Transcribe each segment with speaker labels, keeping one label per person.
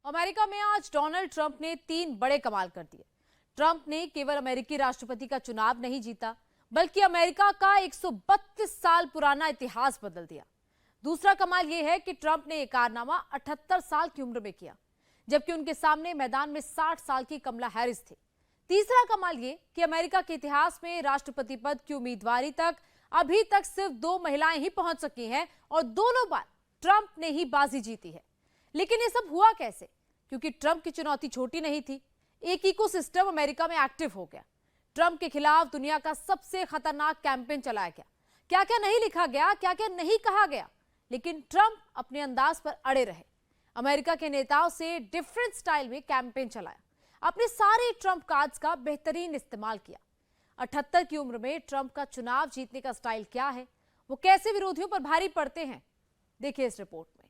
Speaker 1: America में आज Donald Trump ने 3 बड़े कमाल कर दिए। ट्रंप ने केवल अमेरिकी राष्ट्रपति का चुनाव नहीं जीता, बल्कि अमेरिका का 132 साल पुराना इतिहास बदल दिया। दूसरा कमाल यह है कि ट्रंप ने यह कारनामा 78 साल की उम्र में किया, जबकि उनके सामने मैदान में 60 साल की कमला हैरिस थी। तीसरा कमाल यह कि अमेरिका के इतिहास में राष्ट्रपति पद की उम्मीदवारी तक अभी तक सिर्फ 2 महिलाएं ही पहुंच सकी हैं और दोनों बार ट्रंप ने ही बाजी जीती है। लेकिन ये सब हुआ कैसे? क्योंकि ट्रंप की चुनौती छोटी नहीं थी। एक इकोसिस्टम अमेरिका में एक्टिव हो गया। ट्रंप के खिलाफ दुनिया का सबसे खतरनाक कैंपेन चलाया गया। क्या क्या नहीं लिखा गया, क्या क्या नहीं कहा गया, लेकिन ट्रंप अपने अंदाज पर अड़े रहे। अमेरिका के नेताओं से डिफरेंट स्टाइल में कैंपेन चलाया, अपने सारे ट्रंप कार्ड्स का बेहतरीन इस्तेमाल किया। 78 की उम्र में ट्रंप का चुनाव जीतने का स्टाइल क्या है, वो कैसे विरोधियों पर भारी पड़ते हैं, देखिए इस रिपोर्ट में।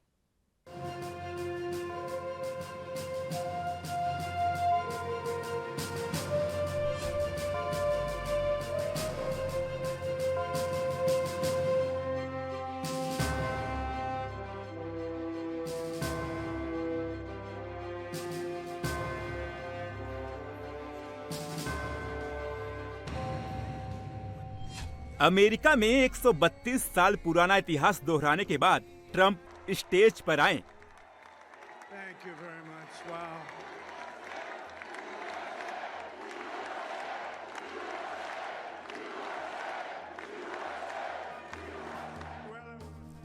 Speaker 2: अमेरिका में 132 साल पुराना इतिहास दोहराने के बाद ट्रंप स्टेज पर आए।
Speaker 3: Thank you very much. Wow.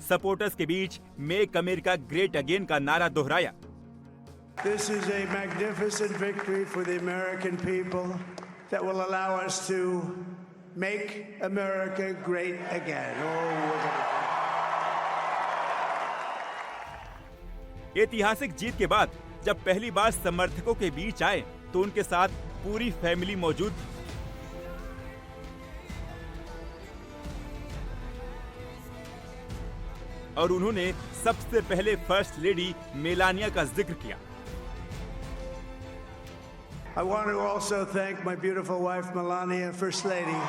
Speaker 2: Supporters के बीच मेक अमेरिका ग्रेट अगेन का नारा दोहराया।
Speaker 3: This is a magnificent victory for the American people that will allow us to make America great again.
Speaker 2: ऐतिहासिक जीत के बाद जब पहली बार समर्थकों के बीच आए तो उनके साथ पूरी फैमिली मौजूद थी। और उन्होंने सबसे पहले फर्स्ट लेडी मेलानिया का जिक्र किया।
Speaker 3: I want to also thank my beautiful wife Melania, First Lady.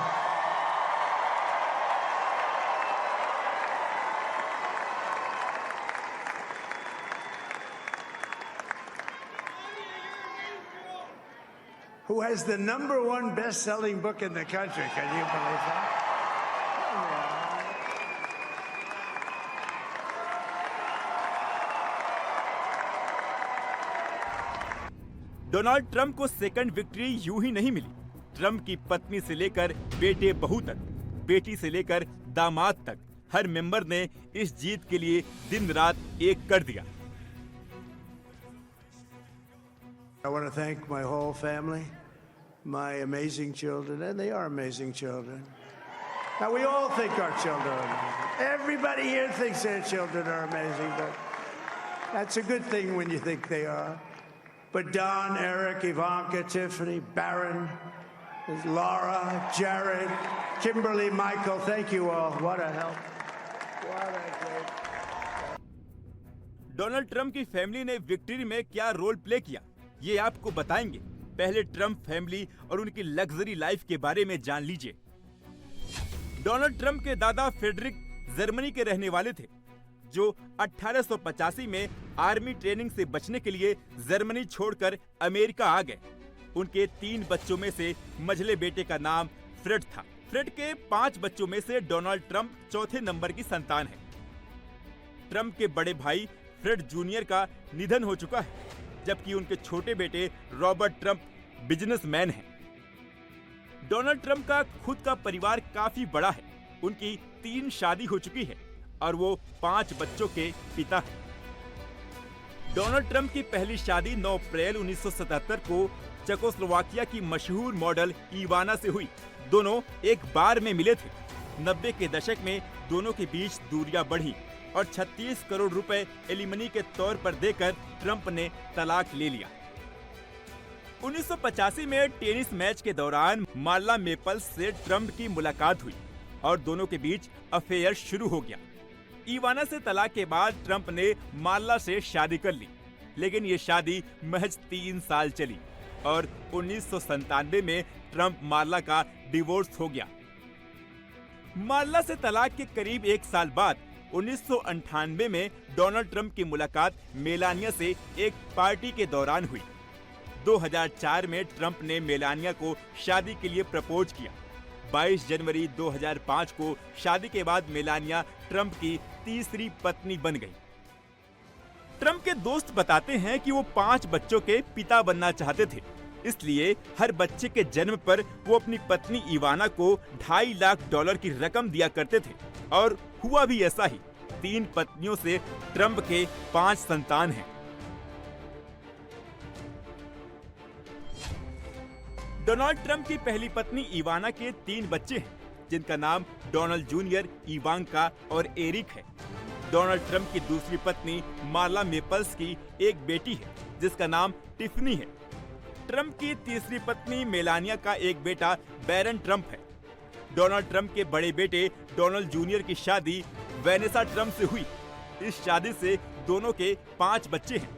Speaker 3: Who has the #1 best-selling book in the country? Can you believe that?
Speaker 2: Donald Trump को सेकंड विक्ट्री यूं ही नहीं मिली। ट्रंप की पत्नी से लेकर बेटे बहू तक, बेटी से लेकर दामाद तक हर मेंबर ने इस जीत के लिए दिन रात एक कर दिया।
Speaker 3: I want to thank my whole family, my amazing children, and they are amazing children. Now, we all think our children are amazing. Everybody here thinks their children are amazing, but that's a good thing when you think they are. But Don, Eric, Ivanka, Tiffany, Barron, Laura, Jared, Kimberly, Michael, thank you all. What a help. What a great.
Speaker 2: Donald Trump की family ने victory में क्या role play किया, ये आपको बताएंगे। पहले Trump family और उनकी लग्जरी लाइफ के बारे में जान लीजिए। डोनाल्ड ट्रंप के दादा फ्रेडरिक जर्मनी के रहने वाले थे, जो 1885 में आर्मी ट्रेनिंग से बचने के लिए जर्मनी छोड़कर अमेरिका आ गए। उनके 3 बच्चों में से मझले बेटे का नाम फ्रेड था। फ्रेड के 5 बच्चों में से डोनाल्ड ट्रंप चौथे नंबर की संतान है। ट्रंप के बड़े भाई फ्रेड जूनियर का निधन हो चुका है, जबकि उनके छोटे बेटे रॉबर्ट ट्रंप बिजनेसमैन हैं। डोनाल्ड ट्रंप का खुद का परिवार काफी बड़ा है। उनकी 3 शादी हो चुकी है और वो 5 बच्चों के पिता हैं। डोनाल्ड ट्रंप की पहली शादी 9 अप्रैल 1977 को चेकोस्लोवाकिया की मशहूर मॉडल इवाना से हुई। दोनों एक बार में मिले थे। 90 के दशक में दोनों के बीच दूरियां बढ़ी और 36 करोड़ रुपए एलिमनी के तौर पर देकर ट्रंप ने तलाक ले लिया। 1985 में टेनिस मैच के दौरान मार्ला मेपल्स से ट्रंप की मुलाकात हुई और दोनों के बीच अफेयर शुरू हो गया। इवाना से तलाक के बाद ट्रंप ने मार्ला से शादी कर ली, लेकिन ये शादी महज 3 साल चली और 1997 में ट्रंप मार्ला का डिवोर्स हो गया। मार्ला से तलाक के करीब 1 साल बाद 1998 में डोनाल्ड ट्रंप की मुलाकात मेलानिया से एक पार्टी के दौरान हुई। 2004 में ट्रंप ने मेलानिया को शादी के लिए प्रपोज किया। 22 जनवरी 2005 को शादी के बाद मेलानिया ट्रंप की तीसरी पत्नी बन गई। ट्रंप के दोस्त बताते हैं कि वो 5 बच्चों के पिता बनना चाहते थे, इसलिए हर बच्चे के जन्म पर वो अपनी पत्नी इवाना को $2.5 लाख की रकम दिया करते थे, और हुआ भी ऐसा ही। 3 पत्नियों से ट्रंप के 5 संतान हैं। डोनाल्ड ट्रंप की पहली पत्नी इवाना के 3 बच्चे हैं, जिनका नाम डोनाल्ड जूनियर, इवांका और एरिक है। डोनाल्ड ट्रंप की दूसरी पत्नी मार्ला मेपल्स की एक बेटी है, जिसका नाम टिफनी है। ट्रंप की तीसरी पत्नी मेलानिया का एक बेटा बैरन ट्रंप है। डोनाल्ड ट्रंप के बड़े बेटे डोनाल्ड जूनियर की शादी वेनेसा ट्रंप से हुई। इस शादी से दोनों के 5 बच्चे हैं,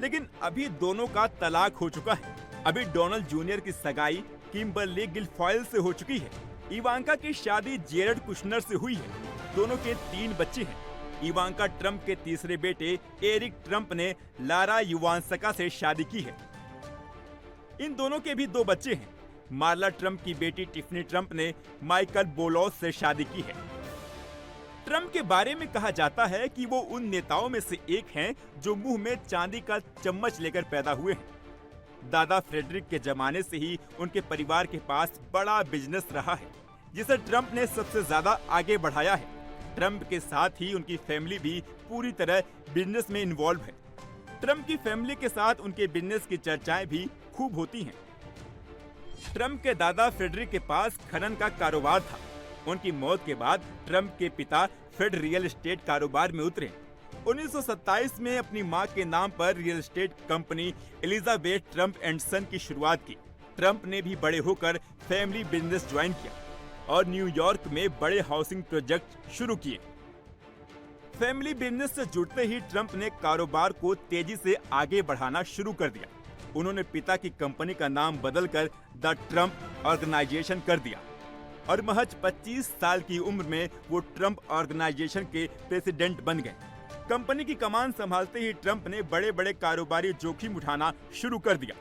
Speaker 2: लेकिन अभी दोनों का तलाक हो चुका है। अभी डोनाल्ड जूनियर की सगाई किम्बरली गिलफॉयल से हो चुकी है। इवांका की शादी जेरेड कुशनर से हुई है। दोनों के 3 बच्चे हैं। इवांका ट्रंप के तीसरे बेटे एरिक ट्रंप ने लारा युवांसका से शादी की है। इन दोनों के भी 2 बच्चे हैं। मार्ला ट्रंप की बेटी टिफनी ट्रंप ने माइकल बोलॉस से शादी की है। ट्रंप के बारे में कहा जाता है कि वो उन नेताओं में से एक हैं जो मुंह में चांदी का चम्मच लेकर पैदा हुए हैं। दादा फ्रेडरिक के जमाने से ही उनके परिवार के पास बड़ा बिजनेस रहा है, जिसे ट्रंप ने सबसे ज्यादा आगे बढ़ाया है। ट्रंप के साथ ही उनकी फैमिली भी पूरी तरह बिजनेस में इन्वॉल्व है। ट्रंप की फैमिली के साथ उनके बिजनेस की चर्चाएं भी खूब होती हैं। ट्रंप के दादा फ्रेडरिक के पास खनन का कारोबार था। उनकी मौत के बाद ट्रंप के पिता फेड रियल एस्टेट कारोबार में उतरे। 1927 में अपनी मां के नाम पर real estate company Elizabeth Trump and son की शुरुआत की। ट्रंप ने भी बड़े होकर फैमिली बिजनेस ज्वाइन किया और न्यूयॉर्क में बड़े हाउसिंग प्रोजेक्ट शुरू किए। फैमिली बिजनेस से जुड़ते ही ट्रंप ने कारोबार को तेजी से आगे बढ़ाना शुरू कर दिया। उन्होंने पिता की कंपनी का नाम बदलकर द ट्रंप ऑर्गेनाइजेशन कर दिया और महज 25 साल की उम्र में वो ट्रंप ऑर्गेनाइजेशन के प्रेसिडेंट बन गए। कंपनी की कमान संभालते ही ट्रंप ने बड़े बड़े कारोबारी जोखिम उठाना शुरू कर दिया।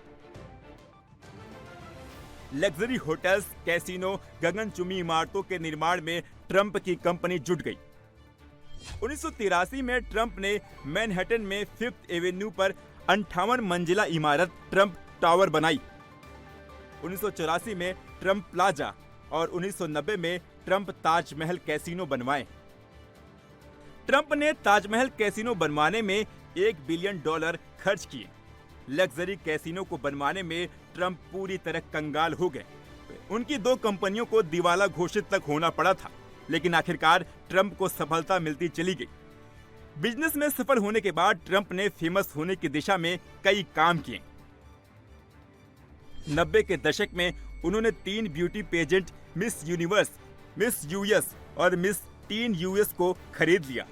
Speaker 2: लग्जरी होटल्स, कैसीनो, गगनचुंबी इमारतों के निर्माण में ट्रंप की कंपनी जुट गई। 1983 में ट्रंप ने मैनहट्टन में 5th एवेन्यू पर 58 मंजिला इमारत ट्रंप टावर बनाई। 1984 में ट्रंप प्लाजा और 1990 में ट्रंप ताजमहल कैसीनो बनवाए। ट्रंप ने ताजमहल कैसीनो बनवाने में $1 बिलियन खर्च किए। लग्जरी कैसीनो को बनवाने में ट्रंप पूरी तरह कंगाल हो गए। उनकी 2 कंपनियों को दिवाला घोषित तक होना पड़ा था, लेकिन आखिरकार ट्रंप को सफलता मिलती चली गई। बिजनेस में सफल होने के बाद ट्रंप ने फेमस होने की दिशा में कई काम किए। 90 के दशक में उन्होंने 3 beauty pageant Miss Universe, Miss US और मिस टीन यूएस को खरीद लिया,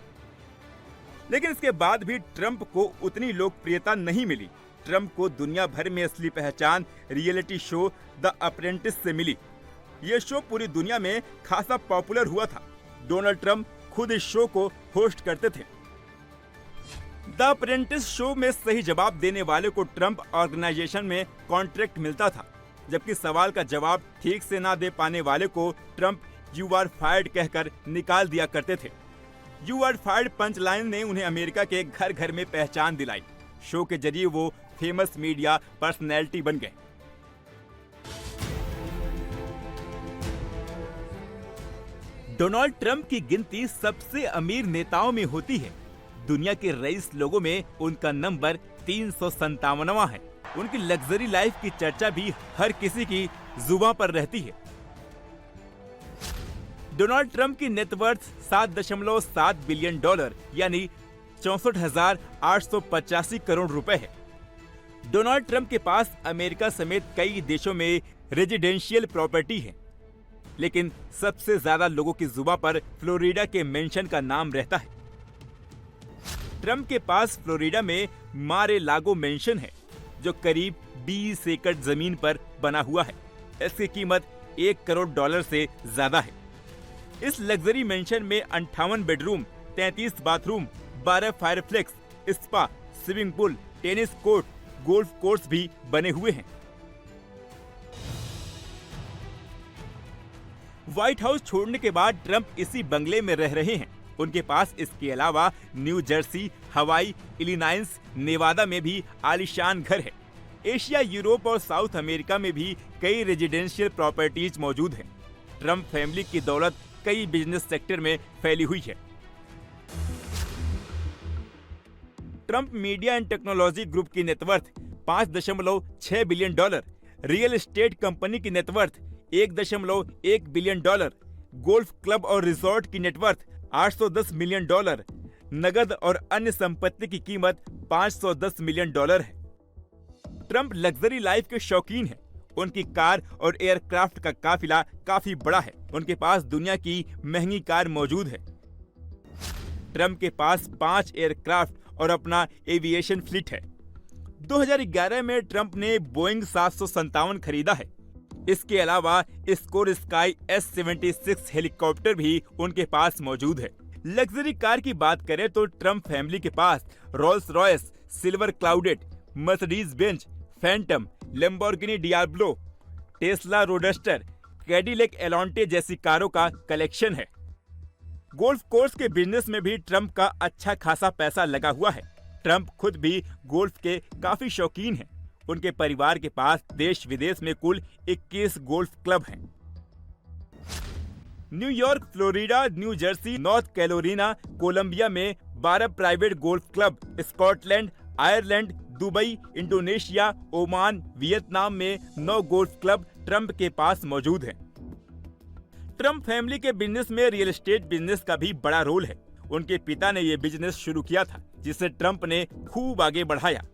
Speaker 2: लेकिन इसके बाद भी ट्रंप को उतनी लोकप्रियता नहीं मिली। ट्रंप को दुनिया भर में असली पहचान रियलिटी शो द अप्रेंटिस से मिली। यह शो पूरी दुनिया में खासा पॉपुलर हुआ था। डोनाल्ड ट्रंप खुद इस शो को होस्ट करते थे। द अप्रेंटिस शो में सही जवाब देने वाले को ट्रंप ऑर्गेनाइजेशन में कॉन्ट्रैक्ट मिलता था, जबकि सवाल का जवाब ठीक से ना दे पाने वाले को ट्रंप यू आर फायर्ड कहकर निकाल दिया करते थे। You are fired punch line ने उन्हें अमेरिका के घर घर में पहचान दिलाई। शो के जरिए वो फेमस मीडिया पर्सनैलिटी बन गए। डोनाल्ड ट्रंप की गिनती सबसे अमीर नेताओं में होती है। दुनिया के रईस लोगों में उनका नंबर 357वां है। उनकी लग्जरी लाइफ की चर्चा भी हर किसी की जुबान पर रहती है। डोनाल्ड ट्रंप की नेटवर्थ $7.7 बिलियन यानी 64,885 करोड़ रुपए है। डोनाल्ड ट्रंप के पास अमेरिका समेत कई देशों में रेजिडेंशियल प्रॉपर्टी है, लेकिन सबसे ज्यादा लोगों की जुबान पर फ्लोरिडा के मेंशन का नाम रहता है। ट्रंप के पास फ्लोरिडा में मारे लागो मेंशन है, जो करीब 20 एकड़ जमीन पर बना हुआ है। इसकी कीमत $1 करोड़ से ज्यादा है। इस लग्जरी मेंशन में 58 bedroom, 33 bathroom, 12 fireplaces, spa, swimming pool, tennis court, golf course भी बने हुए हैं। व्हाइट हाउस छोड़ने के बाद ट्रंप इसी बंगले में रह रहे हैं। उनके पास इसके अलावा न्यू जर्सी, हवाई, इलिनॉइस, नेवादा में भी आलीशान घर है। एशिया, यूरोप और साउथ अमेरिका में भी कई रेजिडेंशियल प्रॉपर्टीज मौजूद हैं। ट्रंप फैमिली की दौलत कई बिजनेस सेक्टर में फैली हुई है। Trump media and technology group की net $5.6 billion, real estate company की नेटवर्थ $1.1 बिलियन, गोल्फ क्लब और रिजॉर्ट की नेटवर्थ $810 मिलियन, नगद और अन्य संपत्ति की कीमत $510 मिलियन है। ट्रंप लग्जरी लाइफ के शौकीन हैं। उनकी कार और एयरक्राफ्ट का काफिला काफी बड़ा है। उनके पास दुनिया की महंगी कार मौजूद है। ट्रंप के पास 5 एयरक्राफ्ट और अपना एविएशन फ्लीट है। 2011 में ट्रंप ने बोइंग 757 खरीदा है। इसके अलावा स्कोर स्काई S-76 हेलीकॉप्टर भी उनके पास मौजूद है। लग्जरी कार की बात करें तो ट्रंप फैमिली के पास Rolls Royce, Silver Cloud, Mercedes Benz, Phantom, Lamborghini Diablo, Tesla Roadster, Cadillac Allante जैसी कारों का कलेक्शन है। गोल्फ कोर्स के बिजनेस में भी ट्रंप का अच्छा खासा पैसा लगा हुआ है। ट्रंप खुद भी गोल्फ के काफी शौकीन हैं। उनके परिवार के पास देश विदेश में कुल 21 गोल्फ क्लब हैं। New York, Florida, New Jersey, North Carolina, Columbia में 12 private golf club, Scotland, Ireland, Dubai, Indonesia, Oman, Vietnam में 9 गोल्फ क्लब ट्रंप के पास मौजूद हैं। ट्रंप फैमिली के बिजनेस में रियल एस्टेट बिजनेस का भी बड़ा रोल है। उनके पिता ने ये बिजनेस शुरू किया था, जिसे ट्रंप ने खूब आगे बढ़ाया।